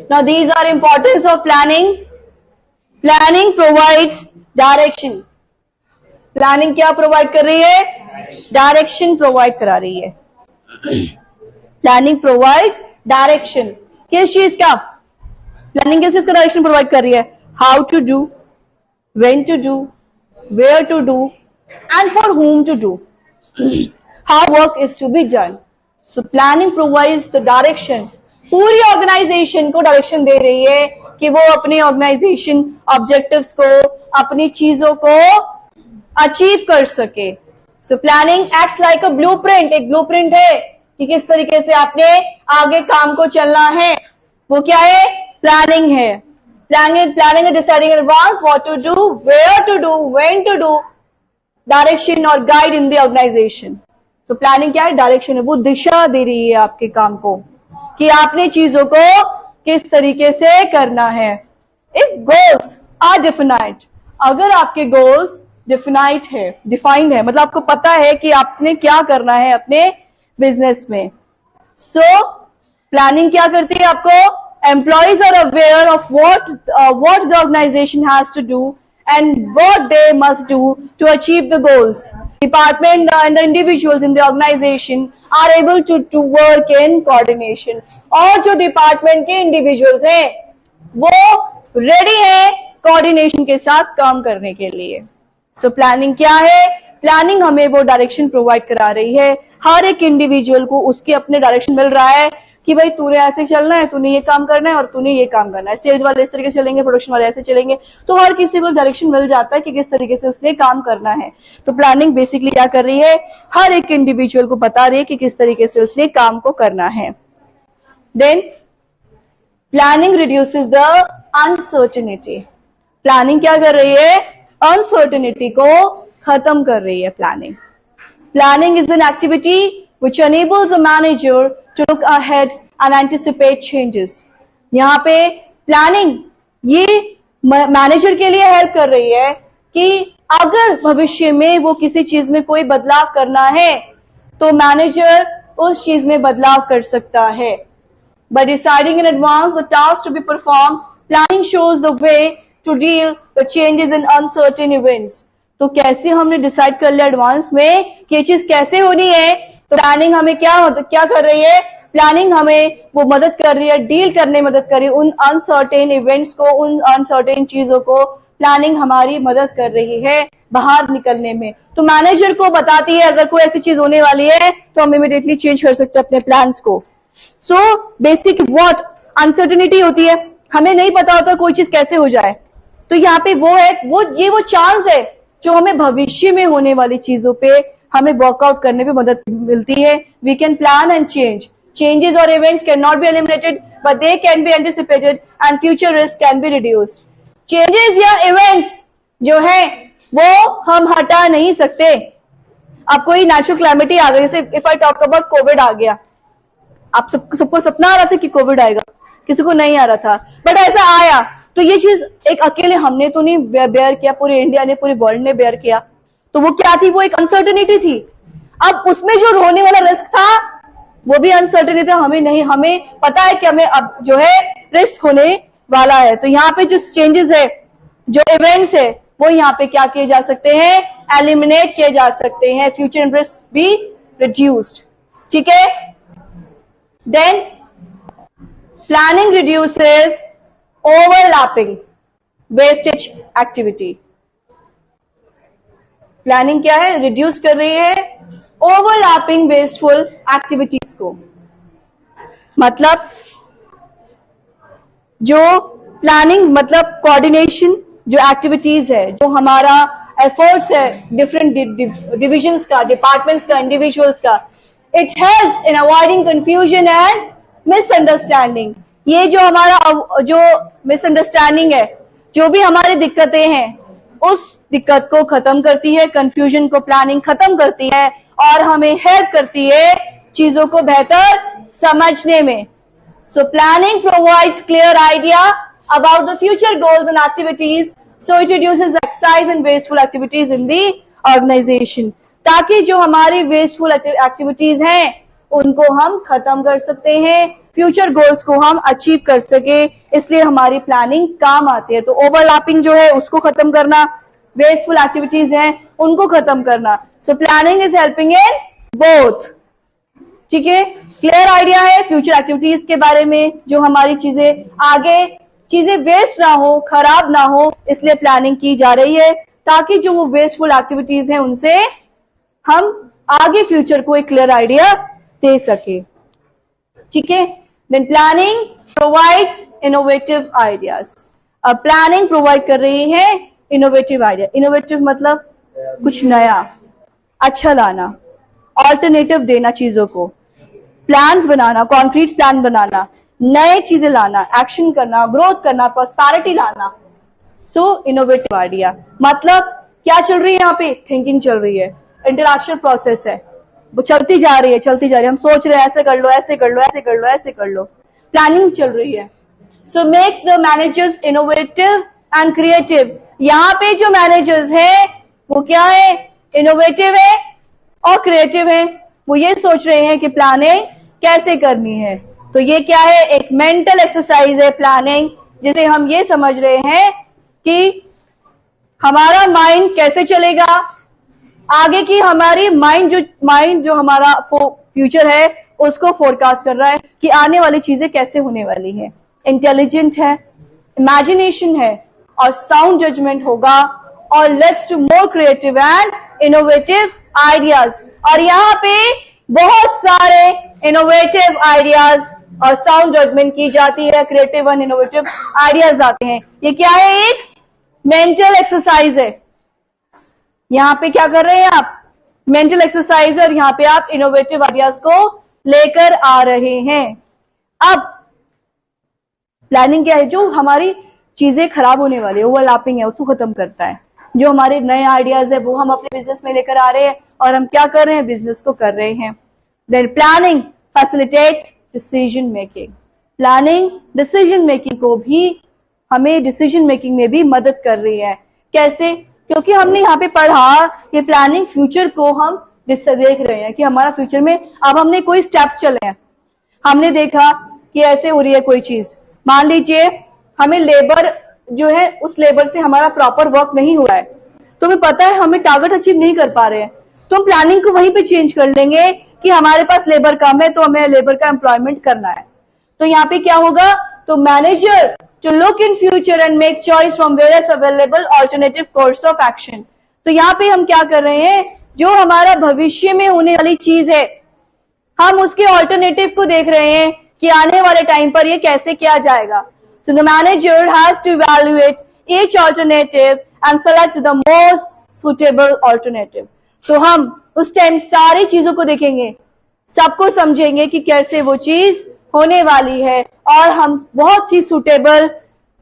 Now these are importance of planning. Planning provides direction. Planning क्या provide कर रही है? Direction provide करा रही है. Planning provide direction. किस चीज का? Planning किस चीज का direction provide कर रही है? How to do, when to do, where to do, and for whom to do. How work is to be done. So planning provides the direction. पूरी ऑर्गेनाइजेशन को डायरेक्शन दे रही है कि वो अपने ऑर्गेनाइजेशन ऑब्जेक्टिव्स को, अपनी चीजों को अचीव कर सके. सो प्लानिंग एक्ट्स लाइक अ ब्लूप्रिंट. एक ब्लूप्रिंट है कि किस तरीके से आपने आगे काम को चलना है. वो क्या है? प्लानिंग है. Planning deciding in advance what to do, where to do, when to do, direction और गाइड इन द ऑर्गेनाइजेशन. तो प्लानिंग क्या है? डायरेक्शन है. वो दिशा दे रही है आपके काम को कि आपने चीजों को किस तरीके से करना है. इफ गोल्स आर डिफाइंड, अगर आपके गोल्स डिफाइंड है मतलब आपको पता है कि आपने क्या करना है अपने बिजनेस में. सो प्लानिंग क्या करती है आपको? Employees are aware of what the organization has to do and what they must do to achieve the goals. Department and the individuals in the organization are able to work in coordination. और जो department के individuals हैं वो ready है coordination के साथ काम करने के लिए. सो प्लानिंग क्या है? प्लानिंग हमें वो डायरेक्शन प्रोवाइड करा रही है. हर एक इंडिविजुअल को उसके अपने डायरेक्शन मिल रहा है कि भाई तूने ऐसे चलना है, तूने ये काम करना है और तूने ये काम करना है. सेल्स वाले इस तरीके से चलेंगे, प्रोडक्शन वाले ऐसे चलेंगे. तो हर किसी को डायरेक्शन मिल जाता है कि किस तरीके से उसने काम करना है. तो प्लानिंग बेसिकली क्या कर रही है? हर एक इंडिविजुअल को बता रही है कि किस तरीके से उसने काम को करना है. Then planning reduces the uncertainty. Planning क्या कर रही है? अनसर्टेनिटी को खत्म कर रही है. Planning is an activity which enables a manager to look ahead and anticipate changes. यहाँ पे प्लानिंग ये मैनेजर के लिए हेल्प कर रही है कि अगर भविष्य में वो किसी चीज में कोई बदलाव करना है तो मैनेजर उस चीज में बदलाव कर सकता है. By deciding in advance the task to be performed, planning shows the way to deal with changes in uncertain events. तो कैसे हमने डिसाइड कर लिया एडवांस में कि ये चीज कैसे होनी है. तो प्लानिंग हमें क्या कर रही है? प्लानिंग हमें वो मदद कर रही है, डील करने में मदद कर रही है उन अनसर्टेन इवेंट्स को, उन अनसर्टेन चीजों को. प्लानिंग हमारी मदद कर रही है बाहर निकलने में. तो मैनेजर को बताती है अगर कोई ऐसी चीज होने वाली है तो हम इमीडिएटली चेंज कर सकते हैं अपने प्लान्स को. सो बेसिक व्हाट अनसर्टेनिटी होती है, हमें नहीं पता होता कोई चीज कैसे हो जाए. तो यहाँ पे वो है वो चांस है जो हमें भविष्य में होने वाली चीजों पे हमें वर्कआउट करने पे मदद मिलती है. We can plan and change. Changes और events can not be eliminated but they can be anticipated and future risk can be reduced. Changes या इवेंट्स जो है वो हम हटा नहीं सकते. अब कोई नेचुरल क्लाइमेटी आ गई, जैसे if I talk about covid आ गया, आप सबको सपना आ रहा था कि कोविड आएगा, किसी को नहीं आ रहा था, बट ऐसा आया. तो ये चीज एक अकेले हमने तो नहीं बेयर किया, पूरे इंडिया ने, पूरे वर्ल्ड ने बेयर किया. तो वो क्या थी? वो एक अनसर्टेनिटी थी. अब उसमें जो होने वाला रिस्क था वो भी अनसर्टेनिटी था. हमें पता है कि हमें अब जो है रिस्क होने वाला है. तो यहाँ पे जो चेंजेस है, जो इवेंट्स है, वो यहाँ पे क्या किए जा सकते हैं? एलिमिनेट किए जा सकते हैं. फ्यूचर रिस्क भी रिड्यूस्ड. ठीक है. Then planning reduces overlapping wastage activity. Planning क्या है? रिड्यूस कर रही है ओवरलैपिंग वेस्टफुल एक्टिविटीज को. मतलब जो प्लानिंग मतलब कोऑर्डिनेशन, जो एक्टिविटीज है, जो हमारा एफर्ट्स है डिफरेंट डिविजन्स का, डिपार्टमेंट्स का, इंडिविजुअल्स का, it helps in avoiding confusion and misunderstanding. ये जो हमारा जो मिसअंडरस्टैंडिंग है, जो भी हमारी दिक्कतें हैं, उस दिक्कत को खत्म करती है. कंफ्यूजन को प्लानिंग खत्म करती है और हमें हेल्प करती है चीजों को बेहतर समझने में. So planning provides clear idea about the future goals and activities. So it reduces exercise and wasteful activities in the organization. ताकि जो हमारी वेस्टफुल एक्टिविटीज हैं उनको हम खत्म कर सकते हैं. फ्यूचर गोल्स को हम अचीव कर सके, इसलिए हमारी प्लानिंग काम आती है। तो ओवरलैपिंग जो है उसको खत्म करना, वेस्टफुल एक्टिविटीज हैं उनको खत्म करना। सो planning is helping in both. ठीक है, क्लियर आइडिया है फ्यूचर एक्टिविटीज के बारे में, जो हमारी चीजें आगे चीजें वेस्ट ना हो, खराब ना हो, इसलिए प्लानिंग की जा रही है, ताकि जो वो वेस्टफुल एक्टिविटीज हैं उनसे हम आगे फ्यूचर को एक क्लियर आइडिया दे सके। ठीक है, then planning provides innovative ideas. अब प्लानिंग प्रोवाइड कर रही है इनोवेटिव आइडिया। इनोवेटिव मतलब कुछ नया, अच्छा लाना, ऑल्टरनेटिव देना चीजों को, प्लान्स बनाना, कॉन्क्रीट प्लान बनाना, नए चीजें लाना, एक्शन करना, ग्रोथ करना, प्रॉस्पेरिटी लाना। सो इनोवेटिव आइडिया मतलब क्या चल रही है यहाँ पे? थिंकिंग चल रही है, इंटरैक्शन प्रोसेस है, वो चलती जा रही है, चलती जा रही है। हम सोच रहे हैं ऐसे कर लो, ऐसे कर लो, ऐसे कर लो, ऐसे कर लो, प्लानिंग चल रही है। So makes the managers innovative and creative. यहाँ पे जो मैनेजर्स हैं वो क्या है? इनोवेटिव है और क्रिएटिव है। वो ये सोच रहे हैं कि प्लानिंग कैसे करनी है। तो ये क्या है? एक मेंटल एक्सरसाइज है प्लानिंग, जिसे हम ये समझ रहे हैं कि हमारा माइंड कैसे चलेगा आगे की, हमारी माइंड जो हमारा फ्यूचर है उसको फोरकास्ट कर रहा है कि आने वाली चीजें कैसे होने वाली है। इंटेलिजेंट है, इमेजिनेशन है और साउंड जजमेंट होगा, और leads to more creative and innovative ideas. और यहाँ पे बहुत सारे इनोवेटिव आइडियाज और साउंड जजमेंट की जाती है, क्रिएटिव एंड इनोवेटिव आइडियाज आते हैं। ये क्या है? एक मेंटल एक्सरसाइज है। यहां पे क्या कर रहे हैं आप? मेंटल एक्सरसाइज, और यहां पे आप इनोवेटिव आइडियाज को लेकर आ रहे हैं। अब प्लानिंग क्या है? जो हमारी चीजें खराब होने वाली है, ओवरलैपिंग है, उसको खत्म करता है। जो हमारे नए आइडियाज है वो हम अपने बिजनेस में लेकर आ रहे हैं, और हम क्या कर रहे हैं? बिजनेस को कर रहे हैं। Then planning facilitates decision making. Planning decision making को भी, हमें डिसीजन मेकिंग में भी मदद कर रही है। कैसे? क्योंकि हमने यहाँ पे पढ़ा कि प्लानिंग फ्यूचर को हम देख रहे हैं कि हमारा फ्यूचर में, अब हमने कोई स्टेप्स चले हैं, हमने देखा कि ऐसे हो रही है कोई चीज। मान लीजिए हमें लेबर जो है, उस लेबर से हमारा प्रॉपर वर्क नहीं हुआ है, तो हमें पता है हम टारगेट अचीव नहीं कर पा रहे हैं, तो हम प्लानिंग को वहीं पे चेंज कर लेंगे कि हमारे पास लेबर कम है तो हमें लेबर का एम्प्लॉयमेंट करना है। तो यहाँ पे क्या होगा? तो manager to look in future and make choice from various available alternative course of action। तो यहाँ पे हम क्या कर रहे हैं? जो हमारा भविष्य में होने वाली चीज है, हम उसके ऑल्टरनेटिव को देख रहे हैं कि आने वाले टाइम पर ये कैसे किया जाएगा। So the manager has to evaluate each alternative and select the most suitable alternative। तो हम उस टाइम सारी चीजों को देखेंगे, सबको समझेंगे कि कैसे वो चीज होने वाली है, और हम बहुत ही सुटेबल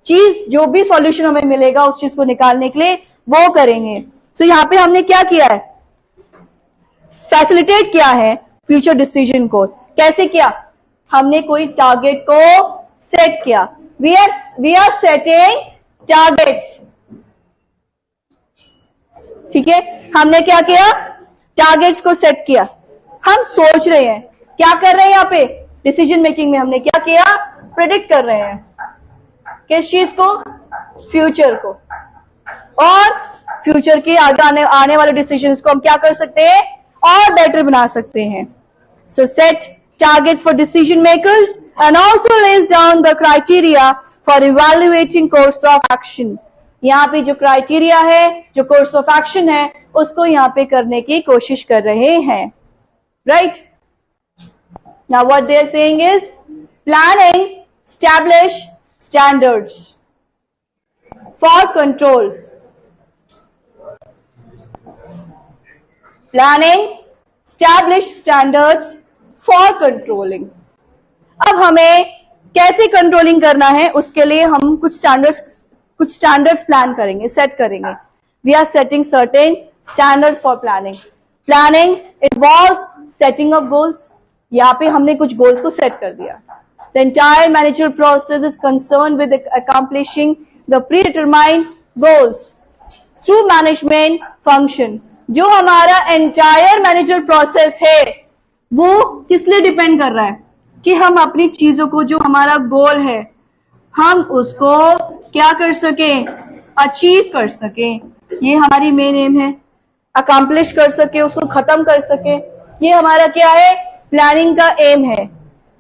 चीज, जो भी सॉल्यूशन हमें मिलेगा उस चीज को निकालने के लिए वो करेंगे। सो यहाँ पे हमने क्या किया है? फैसिलिटेट किया है फ्यूचर डिसीजन को। कैसे किया? हमने कोई टारगेट को सेट किया। We are setting targets. ठीक है, हमने क्या किया? टारगेट्स को सेट किया। हम सोच रहे हैं, क्या कर रहे हैं यहाँ पे? डिसीजन मेकिंग में हमने क्या किया? प्रेडिक्ट कर रहे हैं। किस चीज को? फ्यूचर को। और फ्यूचर के आने वाले डिसीजंस को हम क्या कर सकते हैं? और बेटर बना सकते हैं। सो set targets for decision makers and also lays down the criteria for evaluating course of action. यहाँ पे जो क्राइटेरिया है, जो कोर्स ऑफ एक्शन है, उसको यहाँ पे करने की कोशिश कर रहे हैं। Right? Now what they are saying is, planning establish standards for control। Planning establish standards for controlling। अब हमें कैसे कंट्रोलिंग करना है, उसके लिए हम कुछ स्टैंडर्ड्स प्लान करेंगे, सेट करेंगे। We are setting certain standards for planning। Planning involves setting of goals। यहाँ पे हमने कुछ गोल्स को सेट कर दिया। The entire managerial process is concerned with accomplishing the predetermined goals through management function। जो हमारा entire managerial process है वो किस लिए डिपेंड कर रहा है? कि हम अपनी चीजों को, जो हमारा गोल है, हम उसको क्या कर सकें, अचीव कर सकें। ये हमारी मेन एम है, अकम्प्लिश कर सके, उसको खत्म कर सके। ये हमारा क्या है, प्लानिंग का एम है,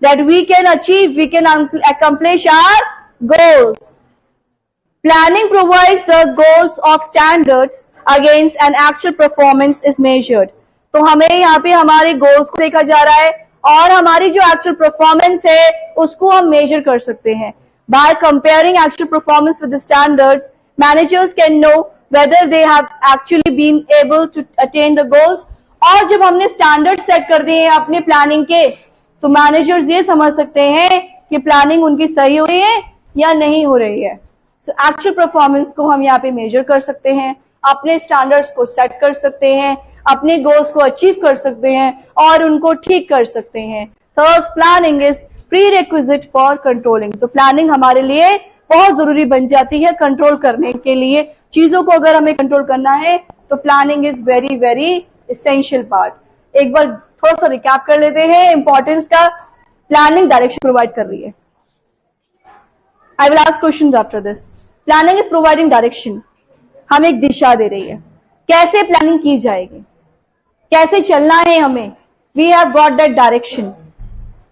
that we can achieve, we can accomplish our goals. Planning provides the goals of standards against an actual performance is measured. तो हमें यहाँ पे हमारे गोल्स को देखा जा रहा है और हमारी जो एक्चुअल परफॉर्मेंस है उसको हम मेजर कर सकते हैं। By comparing actual performance with the standards, managers can know whether they have actually been able to attain the goals. और जब हमने स्टैंडर्ड सेट कर दिए हैं अपनी प्लानिंग के, तो मैनेजर्स ये समझ सकते हैं कि प्लानिंग उनकी सही हुई है या नहीं हो रही है। सो एक्चुअल परफॉर्मेंस को हम यहाँ पे मेजर कर सकते हैं, अपने स्टैंडर्ड्स को सेट कर सकते हैं, अपने गोल्स को अचीव कर सकते हैं और उनको ठीक कर सकते हैं। Third, planning is pre requisite for controlling. तो प्लानिंग हमारे लिए बहुत जरूरी बन जाती है कंट्रोल करने के लिए। चीजों को अगर हमें कंट्रोल करना है तो planning is very very essential part. एक बार थोड़ा सा रिकैप कर लेते हैं इंपॉर्टेंस का। प्लानिंग डायरेक्शन प्रोवाइड कर रही है। I will ask questions after this. Planning is providing direction. हमें एक दिशा दे रही है, कैसे प्लानिंग की जाएगी, कैसे चलना है हमें। We have got that direction.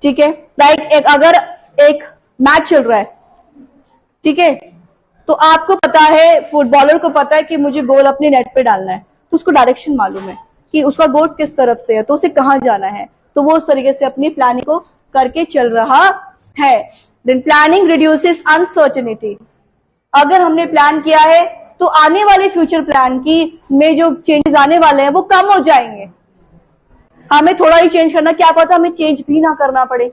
ठीक है, लाइक अगर एक मैच चल रहा है, ठीक है, तो आपको पता है, फुटबॉलर को पता है कि मुझे गोल अपने नेट पे डालना है, तो उसको डायरेक्शन मालूम है कि उसका गोल किस तरफ से है, तो उसे कहां जाना है, तो वो उस तरीके से अपनी प्लानिंग को करके चल रहा है। Then planning reduces uncertainty. अगर हमने प्लान किया है तो आने वाले फ्यूचर प्लान की में जो चेंजेस आने वाले हैं वो कम हो जाएंगे। हमें थोड़ा ही चेंज करना, क्या पता हमें चेंज भी ना करना पड़े,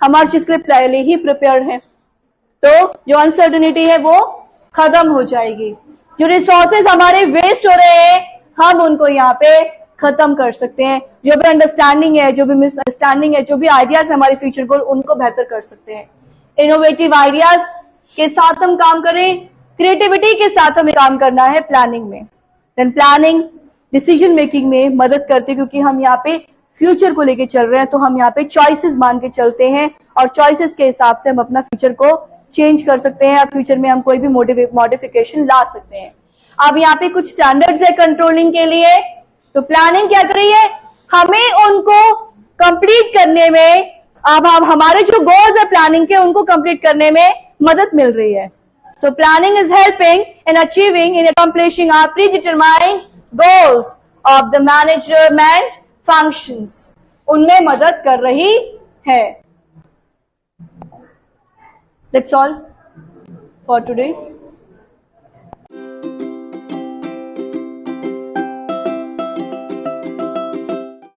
हमारी चीज के लिए पहले ही प्रिपेयर्ड है, तो जो अनसर्टेनिटी है वो खत्म हो जाएगी। जो रिसोर्सेज हमारे वेस्ट हो रहे हैं हम उनको यहाँ पे खत्म कर सकते हैं। जो भी अंडरस्टैंडिंग है, जो भी मिसअंडरस्टैंडिंग है, जो भी आइडियाज है हमारे फ्यूचर गोल, उनको बेहतर कर सकते हैं। इनोवेटिव आइडियाज के साथ हम काम करें, क्रिएटिविटी के साथ हमें काम करना है प्लानिंग में। देन प्लानिंग डिसीजन मेकिंग में मदद करती है, क्योंकि हम यहाँ पे फ्यूचर को लेके चल रहे हैं, तो हम यहाँ पे चॉइसेस मान के चलते हैं और चॉइसेस के हिसाब से हम अपना फ्यूचर को चेंज कर सकते हैं, और फ्यूचर में हम कोई भी मॉडिफिकेशन ला सकते हैं। अब यहाँ पे कुछ स्टैंडर्ड्स है कंट्रोलिंग के लिए, तो प्लानिंग क्या कर रही है, हमें उनको कंप्लीट करने में, अब हमारे जो गोल्स है प्लानिंग के, उनको कंप्लीट करने में मदद मिल रही है। So planning is helping in achieving, in accomplishing our predetermined goals of the management functions, उनमें मदद कर रही है। That's all for today.